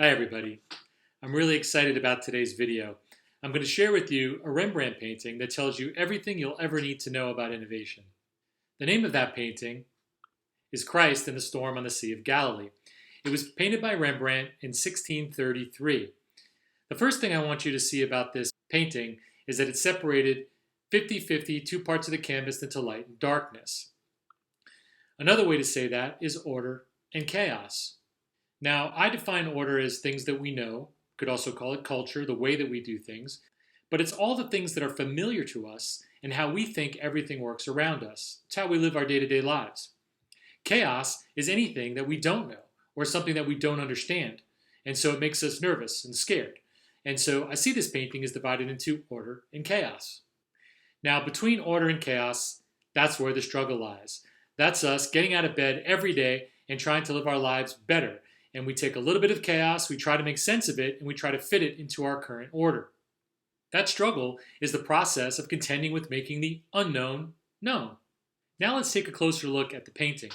Hi everybody. I'm really excited about today's video. I'm going to share with you a Rembrandt painting that tells you everything you'll ever need to know about innovation. The name of that painting is Christ in the Storm on the Sea of Galilee. It was painted by Rembrandt in 1633. The first thing I want you to see about this painting is that it separated 50-50 two parts of the canvas into light and darkness. Another way to say that is order and chaos. Now, I define order as things that we know, could also call it culture, the way that we do things, but it's all the things that are familiar to us and how we think everything works around us. It's how we live our day-to-day lives. Chaos is anything that we don't know or something that we don't understand, and so it makes us nervous and scared. And so I see this painting is divided into order and chaos. Now, between order and chaos, that's where the struggle lies. That's us getting out of bed every day and trying to live our lives better. And we take a little bit of chaos, we try to make sense of it, and we try to fit it into our current order. That struggle is the process of contending with making the unknown known. Now let's take a closer look at the painting.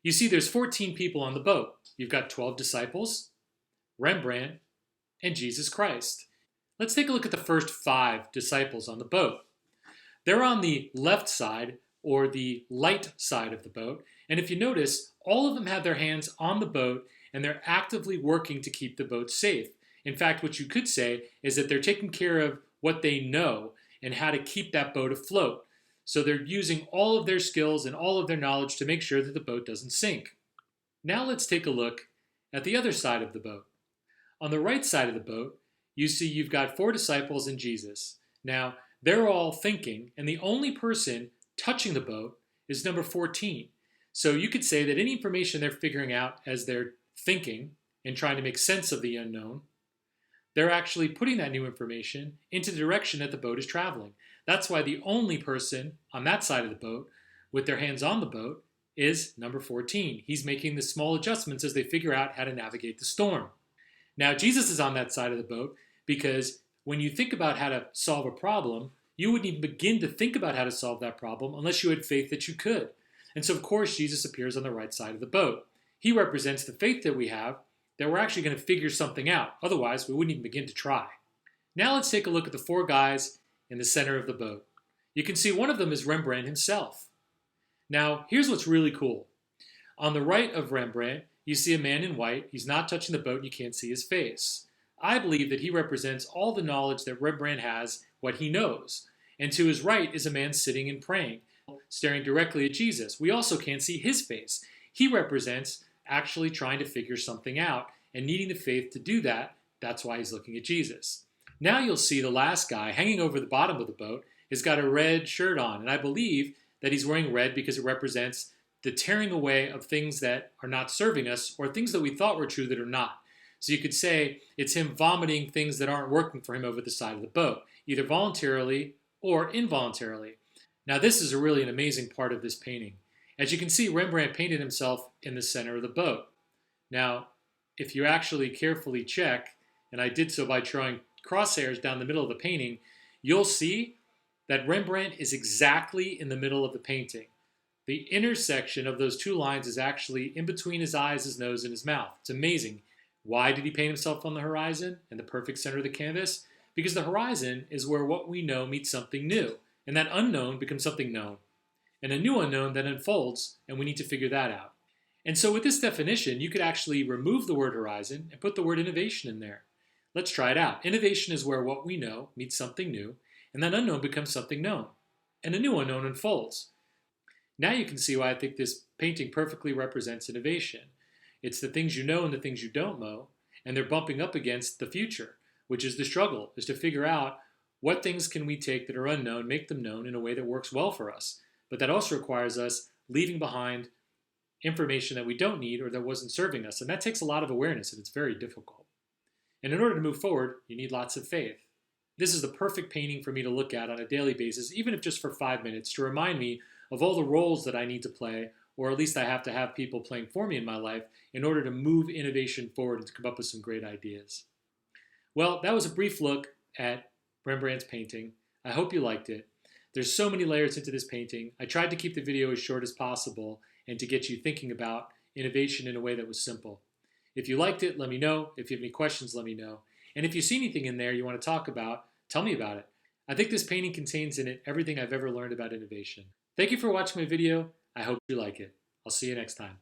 You see there's 14 people on the boat. You've got 12 disciples, Rembrandt, and Jesus Christ. Let's take a look at the first 5 disciples on the boat. They're on the left side, or the light side of the boat, and if you notice, all of them have their hands on the boat and they're actively working to keep the boat safe. In fact, what you could say is that they're taking care of what they know and how to keep that boat afloat. So they're using all of their skills and all of their knowledge to make sure that the boat doesn't sink. Now let's take a look at the other side of the boat. On the right side of the boat, you see you've got 4 disciples and Jesus. Now, they're all thinking, and the only person touching the boat is number 14. So you could say that any information they're figuring out as they're thinking and trying to make sense of the unknown, they're actually putting that new information into the direction that the boat is traveling. That's why the only person on that side of the boat with their hands on the boat is number 14. He's making the small adjustments as they figure out how to navigate the storm. Now, Jesus is on that side of the boat because when you think about how to solve a problem, you wouldn't even begin to think about how to solve that problem unless you had faith that you could. And so, of course, Jesus appears on the right side of the boat. He represents the faith that we have that we're actually going to figure something out. Otherwise, we wouldn't even begin to try. Now let's take a look at the 4 guys in the center of the boat. You can see one of them is Rembrandt himself. Now, here's what's really cool. On the right of Rembrandt, you see a man in white. He's not touching the boat and you can't see his face. I believe that he represents all the knowledge that Rembrandt has, what he knows. And to his right is a man sitting and praying, staring directly at Jesus. We also can't see his face. He represents actually trying to figure something out and needing the faith to do that. That's why he's looking at Jesus. Now you'll see the last guy hanging over the bottom of the boat has got a red shirt on. And I believe that he's wearing red because it represents the tearing away of things that are not serving us or things that we thought were true that are not. So you could say it's him vomiting things that aren't working for him over the side of the boat, either voluntarily or involuntarily. Now this is really an amazing part of this painting. As you can see, Rembrandt painted himself in the center of the boat. Now, if you actually carefully check, and I did so by drawing crosshairs down the middle of the painting, you'll see that Rembrandt is exactly in the middle of the painting. The intersection of those 2 lines is actually in between his eyes, his nose, and his mouth. It's amazing. Why did he paint himself on the horizon and the perfect center of the canvas? Because the horizon is where what we know meets something new, and that unknown becomes something known, and a new unknown that unfolds, and we need to figure that out. And so with this definition, you could actually remove the word horizon and put the word innovation in there. Let's try it out. Innovation is where what we know meets something new, and that unknown becomes something known, and a new unknown unfolds. Now you can see why I think this painting perfectly represents innovation. It's the things you know and the things you don't know, and they're bumping up against the future, which is the struggle, is to figure out what things can we take that are unknown, make them known in a way that works well for us. But that also requires us leaving behind information that we don't need or that wasn't serving us. And that takes a lot of awareness, and it's very difficult. And in order to move forward, you need lots of faith. This is the perfect painting for me to look at on a daily basis, even if just for 5 minutes, to remind me of all the roles that I need to play, or at least I have to have people playing for me in my life in order to move innovation forward and to come up with some great ideas. Well, that was a brief look at Rembrandt's painting. I hope you liked it. There's so many layers into this painting. I tried to keep the video as short as possible and to get you thinking about innovation in a way that was simple. If you liked it, let me know. If you have any questions, let me know. And if you see anything in there you want to talk about, tell me about it. I think this painting contains in it everything I've ever learned about innovation. Thank you for watching my video. I hope you like it. I'll see you next time.